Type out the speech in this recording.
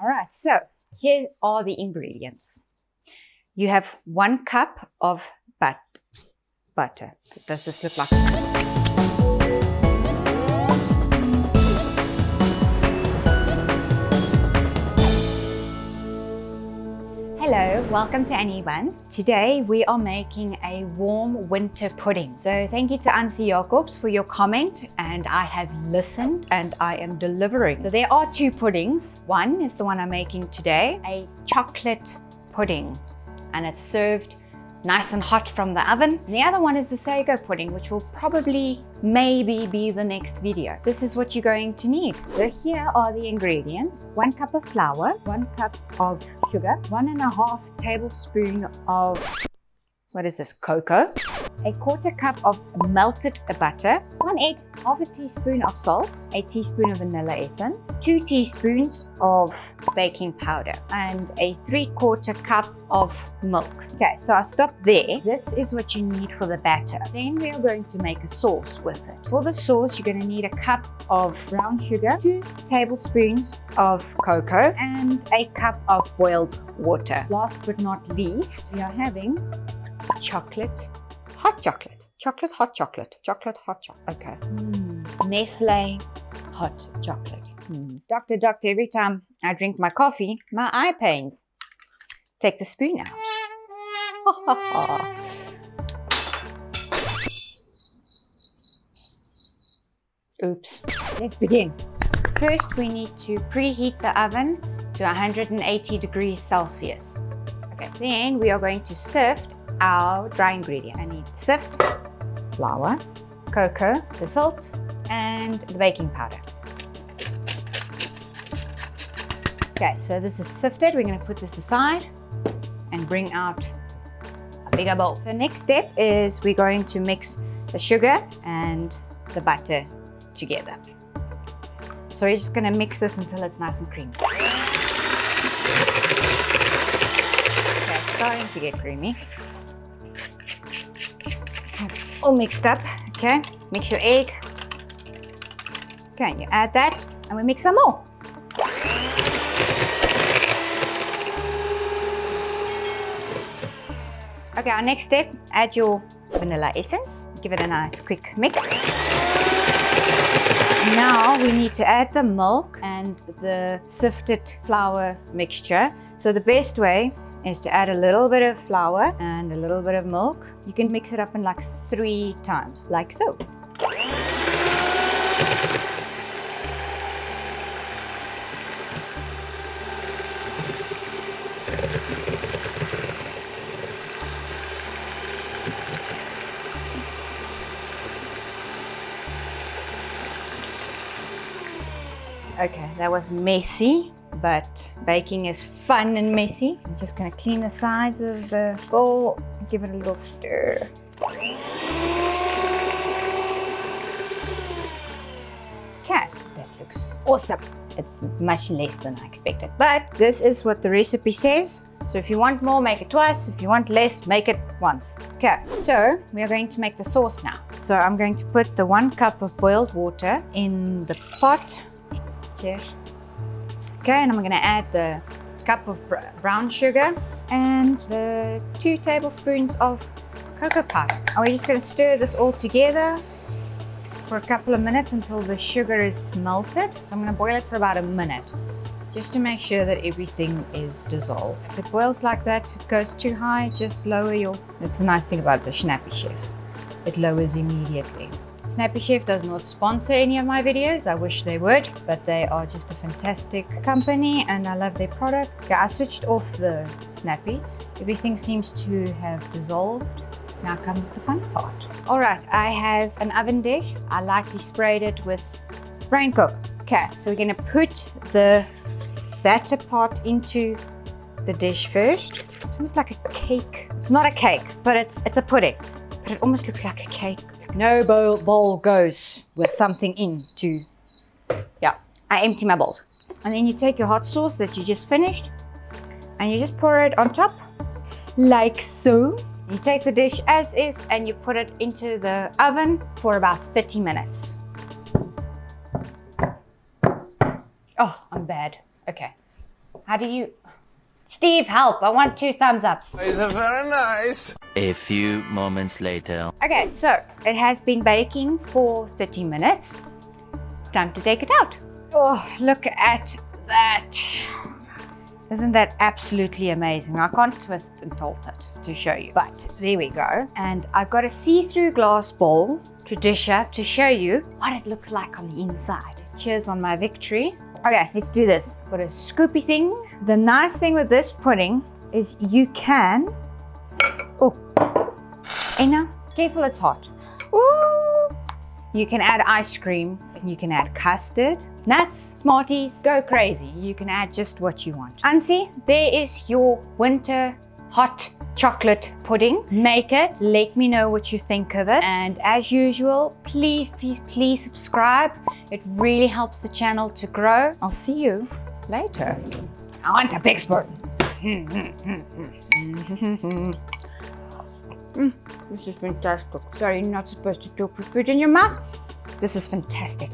All right, so here are the ingredients. You have 1 cup of butter. Does this look like? Hello, welcome to Annie Buns. Today we are making a warm winter pudding. So thank you to Ansie for your comment, and I have listened and I am delivering. So there are 2 puddings. One is the one I'm making today, a chocolate pudding, and it's served nice and hot from the oven. And the other one is the sago pudding, which will maybe be the next video. This is what you're going to need. So here are the ingredients. 1 cup of flour, 1 cup of sugar, 1.5 tablespoon of, what is this, cocoa, 1/4 cup of melted butter, 1 egg, 1/2 teaspoon of salt, 1 teaspoon of vanilla essence, 2 teaspoons of baking powder, and 3/4 cup of milk. Okay, so I'll stop there. This is what you need for the batter. Then we are going to make a sauce with it. For the sauce, you're going to need 1 cup of brown sugar, 2 tablespoons of cocoa, and 1 cup of boiled water. Last but not least, we are having hot chocolate, hot chocolate. Okay. Nestle hot chocolate. Doctor, every time I drink my coffee, my eye pains. Take the spoon out. Oops. Let's begin. First, we need to preheat the oven to 180 degrees Celsius. Okay, then we are going to sift our dry ingredients. I need sift, flour, cocoa, the salt, and the baking powder. Okay, so this is sifted. We're going to put this aside and bring out a bigger bowl. The next step is we're going to mix the sugar and the butter together. So we're just going to mix this until it's nice and creamy. Okay, it's starting to get creamy. It's all mixed up. Okay, mix your egg. Okay, and you add that, and we mix some more. Okay, our next step, add your vanilla essence. Give it a nice quick mix. Now we need to add the milk and the sifted flour mixture. So the best way is to add a little bit of flour and a little bit of milk. You can mix it up in like 3 times, like so. Okay, that was messy, but baking is fun and messy. I'm just going to clean the sides of the bowl and give it a little stir. Okay, that looks awesome. It's much less than I expected, but this is what the recipe says. So if you want more, make it twice. If you want less, make it once. Okay, so we are going to make the sauce now. So I'm going to put the 1 cup of boiled water in the pot. Cheers. Okay, and I'm going to add the cup of brown sugar and the 2 tablespoons of cocoa powder. And we're just going to stir this all together for a couple of minutes until the sugar is melted. So I'm going to boil it for about a minute, just to make sure that everything is dissolved. If it boils like that, it goes too high, just lower your... It's a nice thing about the Snappy Chef. It lowers immediately. Snappy Chef does not sponsor any of my videos. I wish they would, but they are just a fantastic company and I love their products. Okay, I switched off the Snappy. Everything seems to have dissolved. Now comes the fun part. All right, I have an oven dish. I lightly sprayed it with Brain Cook. Okay, so we're gonna put the batter pot into the dish first. It's almost like a cake. It's not a cake, but it's a pudding. But it almost looks like a cake. No bowl goes with something in to, yeah, I empty my bowl. And then you take your hot sauce that you just finished and you just pour it on top, like so. You take the dish as is and you put it into the oven for about 30 minutes. Oh, I'm bad. Okay. How do you... Steve, help. I want 2 thumbs ups. It's very nice. A few moments later. Okay, so it has been baking for 30 minutes. Time to take it out. Oh, look at that. Isn't that absolutely amazing? I can't twist and tilt it to show you, but there we go. And I've got a see-through glass bowl to dish up to show you what it looks like on the inside. Cheers on my victory. Okay, let's do this. Got a scoopy thing. The nice thing with this pudding is you can... Oh, Anna, careful, it's hot. Ooh. You can add ice cream, you can add custard, nuts, Smarties, go crazy. You can add just what you want. Ansie, there is your winter hot chocolate pudding. Make it, let me know what you think of it. And as usual, please, please, please subscribe. It really helps the channel to grow. I'll see you later. I want a big spoon. This is fantastic. Sorry, you're not supposed to talk with food in your mouth. This is fantastic.